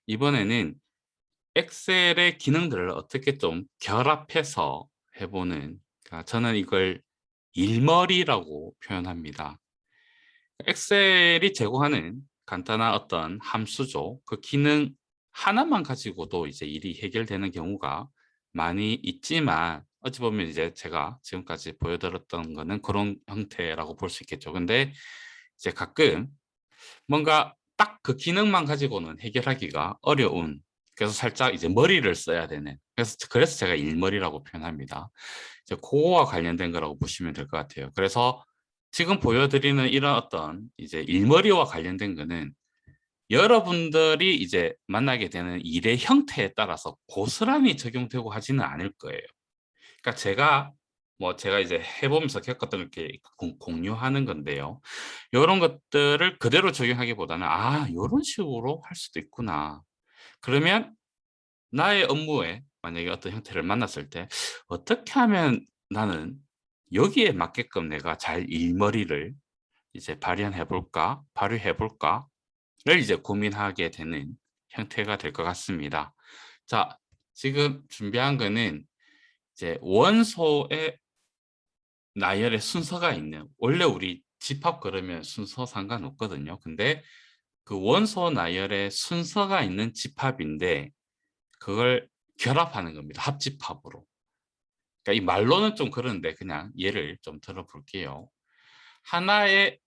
이번에는 엑셀의 기능들을 어떻게 좀 결합해서 해보는, 그러니까 저는 이걸 일머리라고 표현합니다. 엑셀이 제공하는 간단한 어떤 함수죠. 그 기능 하나만 가지고도 이제 일이 해결되는 경우가 많이 있지만, 어찌 보면 이제 제가 지금까지 보여드렸던 거는 그런 형태라고 볼 수 있겠죠. 근데 이제 가끔 뭔가 딱 그 기능만 가지고는 해결하기가 어려운, 그래서 살짝 이제 머리를 써야 되는, 그래서 제가 일머리라고 표현합니다. 이제 그거와 관련된 거라고 보시면 될 것 같아요. 그래서 지금 보여드리는 이런 어떤 이제 일머리와 관련된 거는 여러분들이 이제 만나게 되는 일의 형태에 따라서 고스란히 적용되고 하지는 않을 거예요. 그러니까 제가 이제 해보면서 겪었던 이렇게 공유하는 건데요. 이런 것들을 그대로 적용하기보다는 이런 식으로 할 수도 있구나. 그러면 나의 업무에 만약에 어떤 형태를 만났을 때 어떻게 하면 나는 여기에 맞게끔 내가 잘 일머리를 이제 발휘해 볼까를 이제 고민하게 되는 형태가 될 것 같습니다. 자, 지금 준비한 거는 이제 원소의 나열의 순서가 있는, 원래 우리 집합 그러면 순서 상관없거든요. 근데 그 원소 나열의 순서가 있는 집합인데 그걸 결합하는 겁니다. 합집합으로. 그러니까 이 말로는 좀 그런데 그냥 예를 좀 들어볼게요. 하나의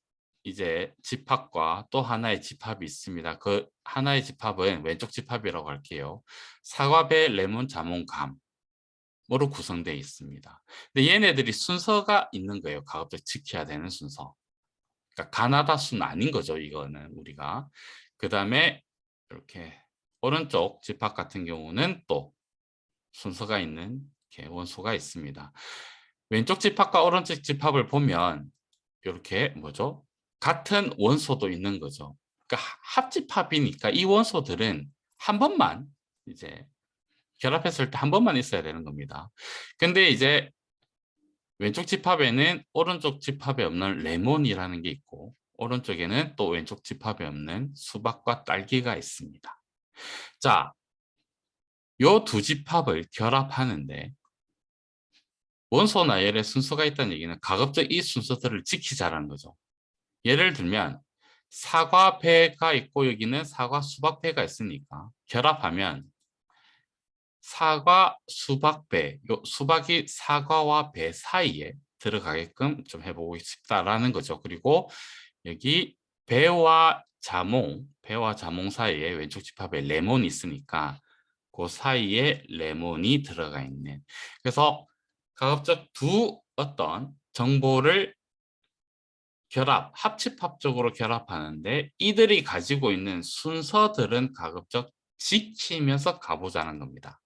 이제 집합과 또 하나의 집합이 있습니다. 그 하나의 집합은 왼쪽 집합이라고 할게요. 사과, 배, 레몬, 자몽, 감으로 구성되어 있습니다. 근데 얘네들이 순서가 있는 거예요. 가급적 지켜야 되는 순서. 그러니까 가나다 순 아닌 거죠. 이거는 우리가. 그 다음에 이렇게 오른쪽 집합 같은 경우는 또 순서가 있는 이렇게 원소가 있습니다. 왼쪽 집합과 오른쪽 집합을 보면 이렇게 뭐죠? 같은 원소도 있는 거죠. 그러니까 합집합이니까 이 원소들은 한 번만 이제 결합했을 때 한 번만 있어야 되는 겁니다. 근데 이제 왼쪽 집합에는 오른쪽 집합에 없는 레몬이라는 게 있고 오른쪽에는 또 왼쪽 집합에 없는 수박과 딸기가 있습니다. 자, 요 두 집합을 결합하는데 원소 나열의 순서가 있다는 얘기는 가급적 이 순서들을 지키자라는 거죠. 예를 들면 사과 배가 있고 여기는 사과 수박 배가 있으니까 결합하면 사과 수박 배, 요 수박이 사과와 배 사이에 들어가게끔 좀 해보고 싶다라는 거죠. 그리고 여기 배와 자몽 사이에 왼쪽 집합에 레몬이 있으니까 그 사이에 레몬이 들어가 있는. 그래서 가급적 두 어떤 정보를 합집합적으로 결합하는데 이들이 가지고 있는 순서들은 가급적 지키면서 가보자는 겁니다.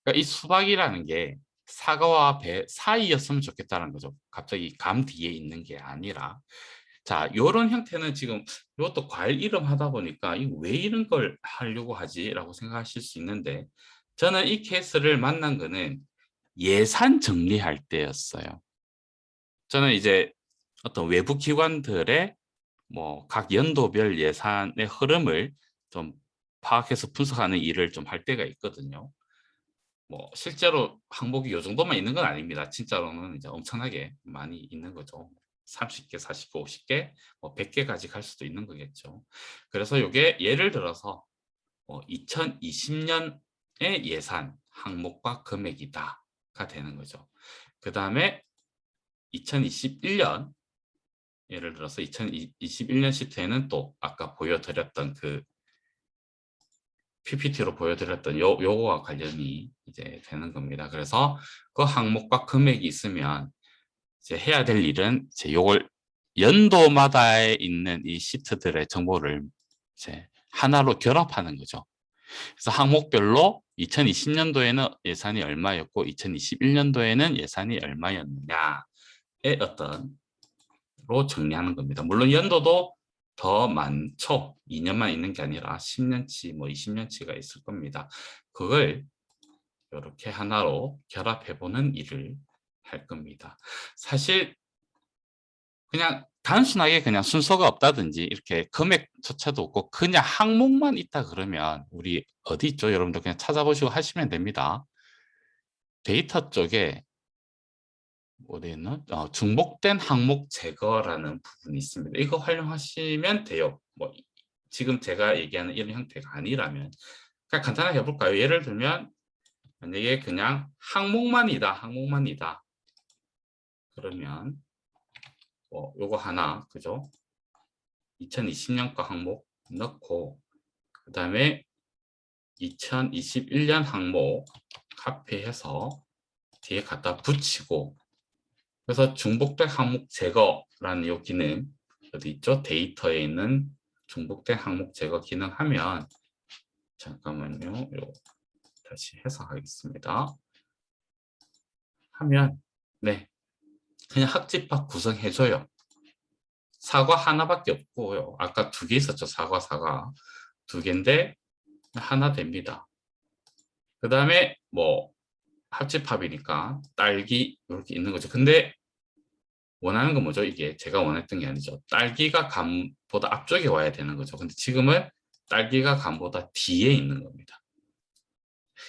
그러니까 이 수박이라는 게 사과와 배 사이였으면 좋겠다는 거죠. 갑자기 감 뒤에 있는 게 아니라. 자, 요런 형태는 지금 이것도 과일 이름 하다 보니까 이거 왜 이런 걸 하려고 하지? 라고 생각하실 수 있는데 저는 이 케이스를 만난 거는 예산 정리할 때였어요. 저는 이제 어떤 외부 기관들의 뭐 각 연도별 예산의 흐름을 좀 파악해서 분석하는 일을 좀 할 때가 있거든요. 뭐 실제로 항목이 요 정도만 있는 건 아닙니다. 진짜로는 이제 엄청나게 많이 있는 거죠. 30개, 40개, 50개, 뭐 100개까지 갈 수도 있는 거겠죠. 그래서 이게 예를 들어서 2020년의 예산 항목과 금액이다가 되는 거죠. 그 다음에 2021년, 예를 들어서 2021년 시트에는 또 아까 보여드렸던 그 PPT로 보여드렸던 요거와 관련이 이제 되는 겁니다. 그래서 그 항목과 금액이 있으면 이제 해야 될 일은 이제 요걸 연도마다 있는 이 시트들의 정보를 이제 하나로 결합하는 거죠. 그래서 항목별로 2020년도에는 예산이 얼마였고 2021년도에는 예산이 얼마였느냐의 어떤 로 정리하는 겁니다. 물론 연도도 더 많죠. 2년만 있는 게 아니라 10년치, 뭐 20년치가 있을 겁니다. 그걸 이렇게 하나로 결합해보는 일을 할 겁니다. 사실 그냥 단순하게 그냥 순서가 없다든지 이렇게 금액조차도 없고 그냥 항목만 있다 그러면 우리 어디 있죠? 여러분들 그냥 찾아보시고 하시면 됩니다. 데이터 쪽에 어디 있나? 중복된 항목 제거라는 부분이 있습니다. 이거 활용하시면 돼요. 뭐 지금 제가 얘기하는 이런 형태가 아니라면 그냥 간단하게 해볼까요? 예를 들면 만약에 그냥 항목만이다. 그러면 요거 하나 그죠? 2020년 거 항목 넣고 그 다음에 2021년 항목 카피해서 뒤에 갖다 붙이고 그래서 중복된 항목 제거라는 이 기능 어디 있죠? 데이터에 있는 중복된 항목 제거 기능 하면 잠깐만요. 다시 해석하겠습니다. 하면 네 그냥 학집합 구성해줘요. 사과 하나밖에 없고요. 아까 두 개 있었죠. 사과 두 개인데 하나 됩니다. 그 다음에 뭐 합집합이니까 딸기 이렇게 있는 거죠. 근데 원하는 건 뭐죠? 이게 제가 원했던 게 아니죠. 딸기가 감보다 앞쪽에 와야 되는 거죠. 근데 지금은 딸기가 감보다 뒤에 있는 겁니다.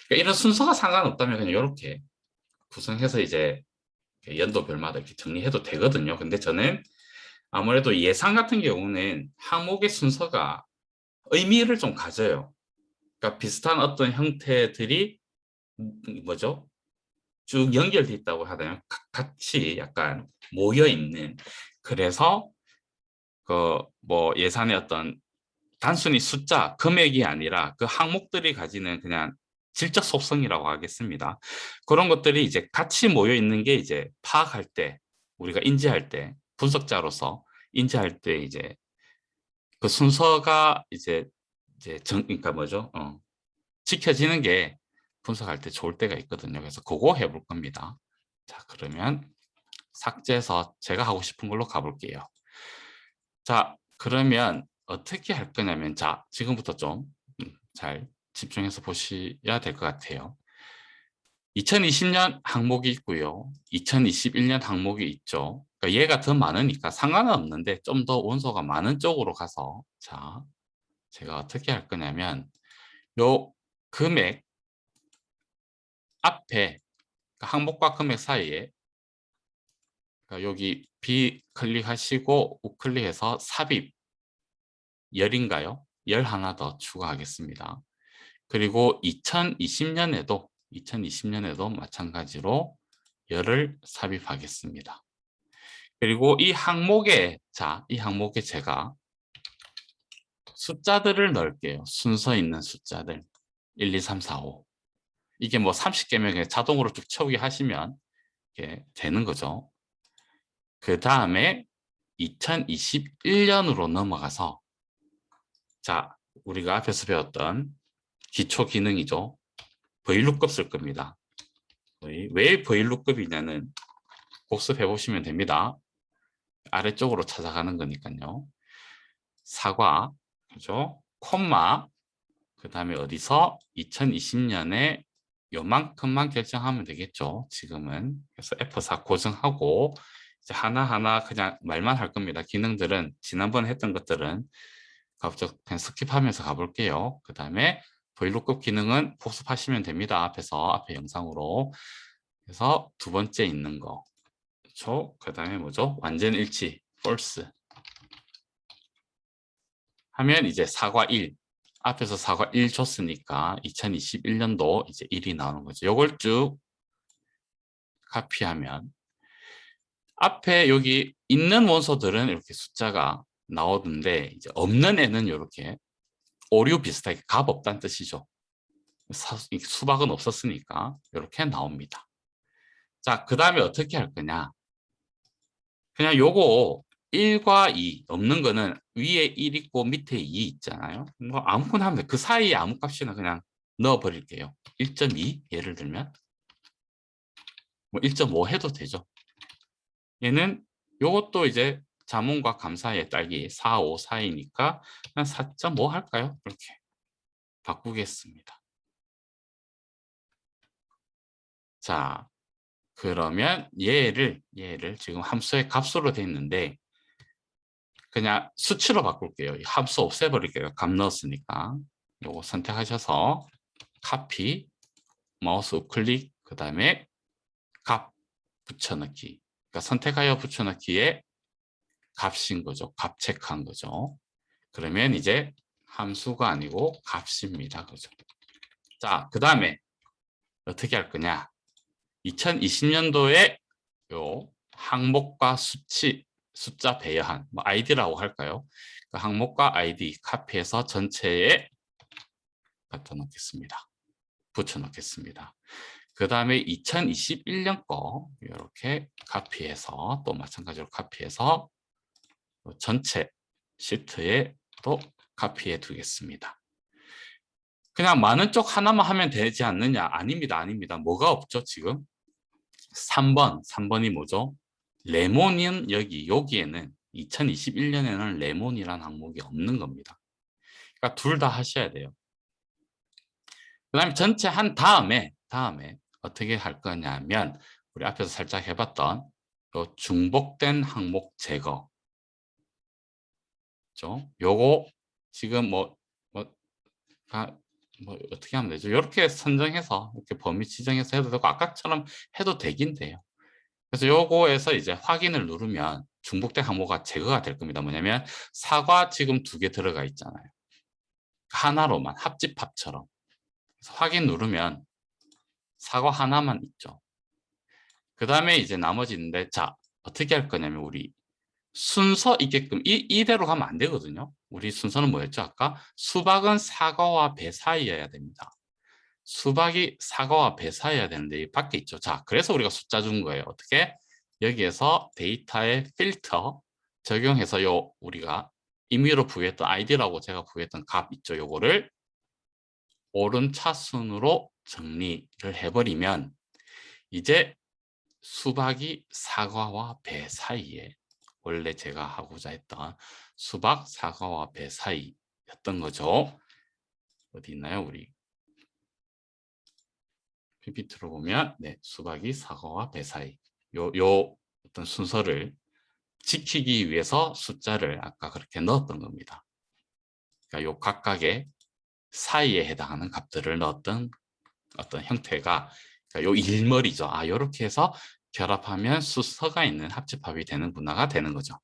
그러니까 이런 순서가 상관없다면 그냥 이렇게 구성해서 이제 연도별마다 이렇게 정리해도 되거든요. 근데 저는 아무래도 예상 같은 경우는 항목의 순서가 의미를 좀 가져요. 그러니까 비슷한 어떤 형태들이 뭐죠? 쭉 연결돼 있다고 하나요? 같이 약간 모여 있는. 그래서 그 뭐 예산의 어떤 단순히 숫자, 금액이 아니라 그 항목들이 가지는 그냥 질적 속성이라고 하겠습니다. 그런 것들이 이제 같이 모여 있는 게 이제 파악할 때 우리가 인지할 때 분석자로서 인지할 때 이제 그 순서가 이제 그러니까 뭐죠? 지켜지는 게 분석할 때 좋을 때가 있거든요. 그래서 그거 해볼 겁니다. 자, 그러면 삭제해서 제가 하고 싶은 걸로 가볼게요. 자, 그러면 어떻게 할 거냐면, 자, 지금부터 좀 잘 집중해서 보셔야 될 것 같아요. 2020년 항목이 있고요. 2021년 항목이 있죠. 그러니까 얘가 더 많으니까 상관은 없는데 좀 더 원소가 많은 쪽으로 가서 자, 제가 어떻게 할 거냐면 요 금액 앞에 그러니까 항목과 금액 사이에 그러니까 여기 B 클릭하시고 우클릭해서 삽입 열인가요? 열 하나 더 추가하겠습니다. 그리고 2020년에도 마찬가지로 열을 삽입하겠습니다. 그리고 이 항목에 제가 숫자들을 넣을게요. 순서 있는 숫자들 1, 2, 3, 4, 5 이게 뭐 30개면 자동으로 쭉 채우기 하시면 이게 되는 거죠. 그 다음에 2021년으로 넘어가서 자, 우리가 앞에서 배웠던 기초 기능이죠. VLOOKUP 쓸 겁니다. 왜 VLOOKUP이냐는 복습해 보시면 됩니다. 아래쪽으로 찾아가는 거니까요. 사과, 그죠? 콤마, 그 다음에 어디서 2020년에 요만큼만 결정하면 되겠죠. 지금은. 그래서 F4 고정하고 이제 하나하나 그냥 말만 할 겁니다. 기능들은 지난번에 했던 것들은 그냥 스킵하면서 가볼게요. 그 다음에 VLOOKUP 기능은 복습하시면 됩니다. 앞에 영상으로. 그래서 두 번째 있는 거. 그렇죠? 그 다음에 뭐죠? 완전 일치, false. 하면 이제 사과 1. 앞에서 사과 1 줬으니까 2021년도 이제 1이 나오는 거죠. 요걸 쭉 카피하면 앞에 여기 있는 원소들은 이렇게 숫자가 나오는데 이제 없는 애는 이렇게 오류 비슷하게 값 없다는 뜻이죠. 수박은 없었으니까 이렇게 나옵니다. 자, 그 다음에 어떻게 할 거냐? 그냥 요거 1과 2 없는 거는 위에 1 있고 밑에 2 있잖아요. 뭐 아무거나 하면 돼. 그 사이에 아무 값이나 그냥 넣어 버릴게요. 1.2 예를 들면 뭐 1.5 해도 되죠. 얘는 요것도 이제 자몽과 감 사이의 딸기 4, 5 사이니까 그냥 4.5 할까요? 이렇게 바꾸겠습니다. 자, 그러면 얘를 지금 함수의 값으로 돼 있는데 그냥 수치로 바꿀게요. 이 함수 없애버릴게요. 값 넣었으니까. 요거 선택하셔서 카피, 마우스 우클릭, 그 다음에 값 붙여넣기. 그러니까 선택하여 붙여넣기에 값인 거죠. 값 체크한 거죠. 그러면 이제 함수가 아니고 값입니다. 그죠? 자, 그 다음에 어떻게 할 거냐? 2020년도에 요 항목과 수치, 숫자 배열한 뭐 아이디라고 할까요? 그 항목과 아이디 카피해서 전체에 갖다 놓겠습니다. 붙여 놓겠습니다. 그 다음에 2021년 거 이렇게 카피해서 또 마찬가지로 카피해서 전체 시트에 또 카피해 두겠습니다. 그냥 많은 쪽 하나만 하면 되지 않느냐? 아닙니다. 아닙니다. 뭐가 없죠, 지금? 3번이 뭐죠? 레몬은 여기에는 2021년에는 레몬이라는 항목이 없는 겁니다. 그러니까 둘 다 하셔야 돼요. 그 다음에 전체 한 다음에 어떻게 할 거냐면 우리 앞에서 살짝 해봤던 요 중복된 항목 제거. 그죠? 요거 지금 뭐 어떻게 하면 되죠? 이렇게 선정해서 이렇게 범위 지정해서 해도 되고 아까처럼 해도 되긴 돼요. 그래서 요거에서 이제 확인을 누르면 중복된 항목가 제거가 될 겁니다. 뭐냐면 사과 지금 2개 들어가 있잖아요. 하나로만 합집합처럼. 그래서 확인 누르면 사과 하나만 있죠. 그 다음에 이제 나머지 있는데 자 어떻게 할 거냐면 우리 순서 있게끔 이대로 가면 안 되거든요. 우리 순서는 뭐였죠? 아까 수박은 사과와 배 사이여야 됩니다. 수박이 사과와 배 사이여야 되는데 이 밖에 있죠. 자, 그래서 우리가 숫자 준 거예요. 어떻게? 여기에서 데이터에 필터 적용해서 요 우리가 임의로 부여했던 아이디라고 제가 부여했던 값 있죠. 요거를 오른 차순으로 정리를 해버리면 이제 수박이 사과와 배 사이에 원래 제가 하고자 했던 수박, 사과와 배 사이였던 거죠. 어디 있나요, 우리? PPT로 보면 네, 수박이 사과와 배 사이. 요 어떤 순서를 지키기 위해서 숫자를 아까 그렇게 넣었던 겁니다. 그러니까 요 각각의 사이에 해당하는 값들을 넣었던 어떤 형태가 그러니까 요 일머리죠. 아, 요렇게 해서 결합하면 수서가 있는 합집합이 되는구나가 되는 거죠.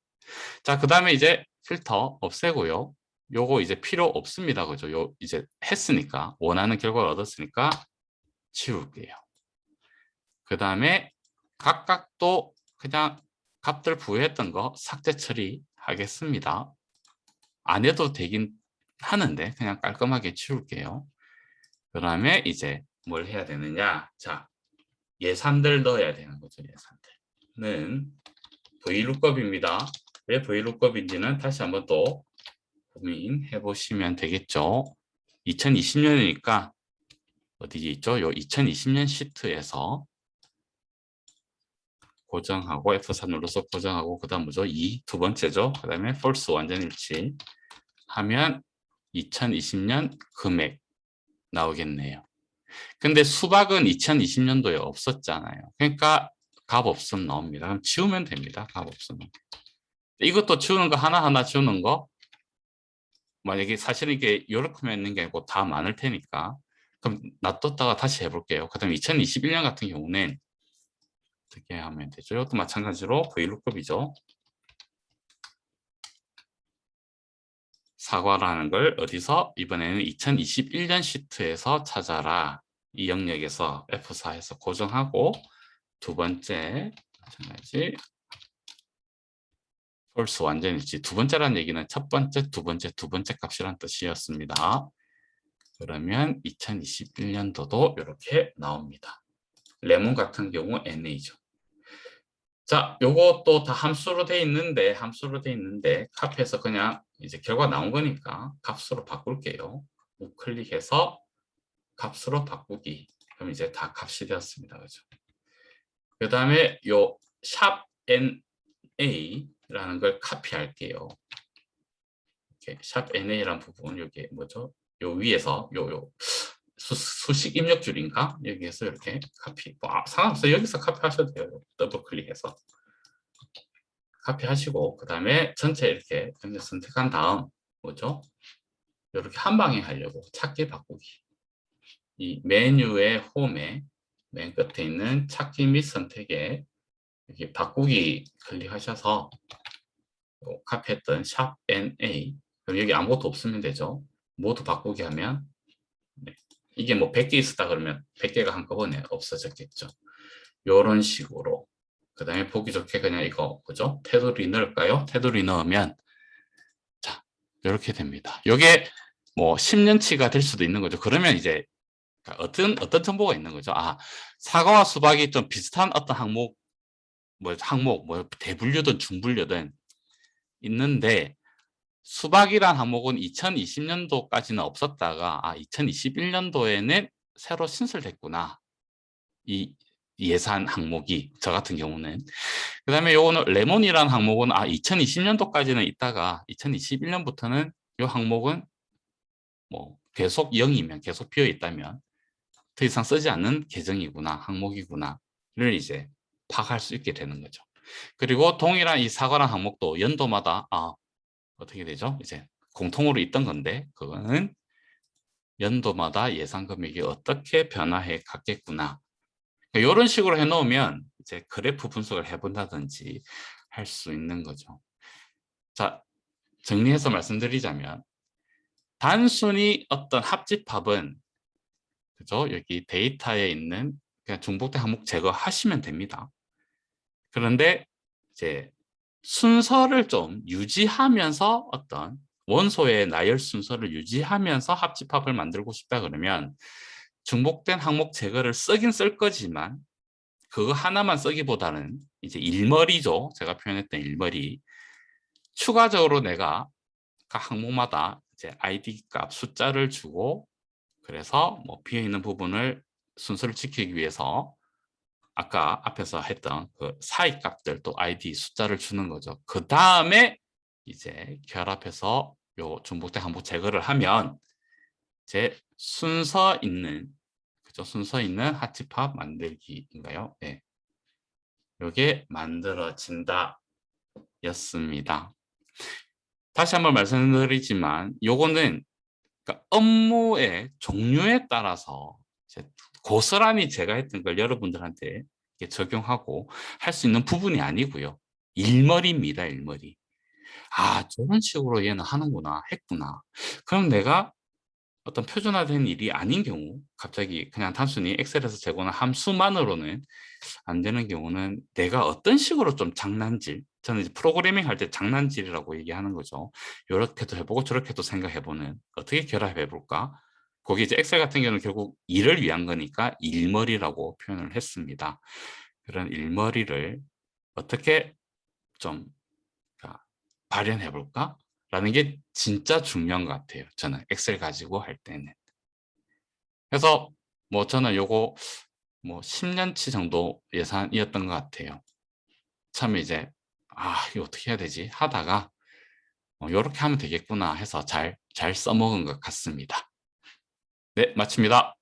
자, 그 다음에 이제 필터 없애고요. 요거 이제 필요 없습니다. 그죠? 요 이제 했으니까 원하는 결과를 얻었으니까 지울게요. 그 다음에 각각 또 그냥 값들 부여했던 거 삭제 처리하겠습니다. 안 해도 되긴 하는데 그냥 깔끔하게 지울게요. 그 다음에 이제 뭘 해야 되느냐. 자, 예산들 넣어야 되는 거죠. 예산들은 VLOOKUP입니다. 왜 VLOOKUP인지는 다시 한번 또 고민해 보시면 되겠죠. 2020년이니까 어디 있죠? 요 2020년 시트에서 고정하고 F4 눌러서 고정하고 그 다음 뭐죠? 2 두 번째죠. 그 다음에 false 완전 일치 하면 2020년 금액 나오겠네요. 근데 수박은 2020년도에 없었잖아요. 그러니까 값 없음 나옵니다. 그럼 지우면 됩니다. 값 없으면. 이것도 지우는 거 하나하나 지우는 거 만약에 사실은 이게 이렇게만 있는 게 아니고 다 많을 테니까 그럼 놔뒀다가 다시 해볼게요. 그 다음에 2021년 같은 경우는 어떻게 하면 되죠? 이것도 마찬가지로 VLOOKUP이죠. 사과라는 걸 어디서? 이번에는 2021년 시트에서 찾아라. 이 영역에서 F4에서 고정하고 두 번째 마찬가지 false 완전 일치. 두 번째라는 얘기는 첫 번째, 두 번째 값이란 뜻이었습니다. 그러면 2021년도도 이렇게 나옵니다. 레몬 같은 경우 NA죠. 자, 요것도 다 함수로 돼 있는데 카피해서 그냥 이제 결과 나온 거니까 값으로 바꿀게요. 우클릭해서 값으로 바꾸기. 그럼 이제 다 값이 되었습니다. 그죠? 그 다음에 요 샵 NA라는 걸 카피할게요. 이렇게 샵 NA라는 부분 여기 뭐죠? 요 위에서 요 수식 입력줄인가? 여기에서 이렇게 카피. 상관없어요. 여기서 카피하셔도 돼요. 더블 클릭해서. 카피하시고 그 다음에 전체 이렇게 선택한 다음 뭐죠? 이렇게 한 방에 하려고 찾기 바꾸기. 이 메뉴의 홈에 맨 끝에 있는 찾기 및 선택에 이렇게 바꾸기 클릭하셔서 카피했던 샵 NA 그럼 여기 아무것도 없으면 되죠. 모두 바꾸기 하면 네. 이게 뭐 100개 있었다 그러면 100개가 한꺼번에 없어졌겠죠. 이런 식으로 그 다음에 보기 좋게 그냥 이거 그죠? 테두리 넣을까요? 테두리 넣으면 자 이렇게 됩니다. 이게 뭐 10년치가 될 수도 있는 거죠. 그러면 이제 어떤 정보가 있는 거죠? 아 사과와 수박이 좀 비슷한 어떤 항목 뭐 대분류든 중분류든 있는데 수박이란 항목은 2020년도까지는 없었다가 2021년도에는 새로 신설됐구나. 이 예산 항목이 저 같은 경우는 그 다음에 요거는 레몬이라는 항목은 2020년도까지는 있다가 2021년부터는 요 항목은 뭐 계속 0이면 계속 비어 있다면 더 이상 쓰지 않는 계정이구나 항목이구나를 이제 파악할 수 있게 되는 거죠. 그리고 동일한 이 사과란 항목도 연도마다 어떻게 되죠? 이제 공통으로 있던 건데 그거는 연도마다 예산 금액이 어떻게 변화해 갔겠구나. 이런 식으로 해놓으면 이제 그래프 분석을 해본다든지 할 수 있는 거죠. 자, 정리해서 말씀드리자면 단순히 어떤 합집합은 그죠? 여기 데이터에 있는 그냥 중복된 항목 제거하시면 됩니다. 그런데 이제 순서를 좀 유지하면서 어떤 원소의 나열 순서를 유지하면서 합집합을 만들고 싶다 그러면 중복된 항목 제거를 쓰긴 쓸 거지만 그거 하나만 쓰기보다는 이제 일머리죠. 제가 표현했던 일머리. 추가적으로 내가 각 항목마다 이제 ID 값 숫자를 주고 그래서 뭐 비어있는 부분을 순서를 지키기 위해서 아까 앞에서 했던 그 사이 값들 또 ID 숫자를 주는 거죠. 그 다음에 이제 결합해서 요 중복된 항목 제거를 하면 이제 순서 있는 그죠? 순서 있는 합집합 만들기인가요? 네. 요게 만들어진다 였습니다. 다시 한번 말씀드리지만 요거는 그러니까 업무의 종류에 따라서 이제 고스란히 제가 했던 걸 여러분들한테 적용하고 할 수 있는 부분이 아니고요. 일머리입니다. 일머리. 저런 식으로 얘는 하는구나 했구나. 그럼 내가 어떤 표준화된 일이 아닌 경우 갑자기 그냥 단순히 엑셀에서 재고는 함수만으로는 안 되는 경우는 내가 어떤 식으로 좀 장난질 저는 이제 프로그래밍 할 때 장난질이라고 얘기하는 거죠. 이렇게도 해보고 저렇게도 생각해보는 어떻게 결합해볼까? 거기 이제 엑셀 같은 경우는 결국 일을 위한 거니까 일머리라고 표현을 했습니다. 그런 일머리를 어떻게 좀 발현해볼까? 라는 게 진짜 중요한 것 같아요. 저는 엑셀 가지고 할 때는. 그래서 뭐 저는 요거 뭐 10년치 정도 예산이었던 것 같아요. 처음에 이제 이거 어떻게 해야 되지? 하다가 요렇게 하면 되겠구나 해서 잘 써먹은 것 같습니다. 네, 마칩니다.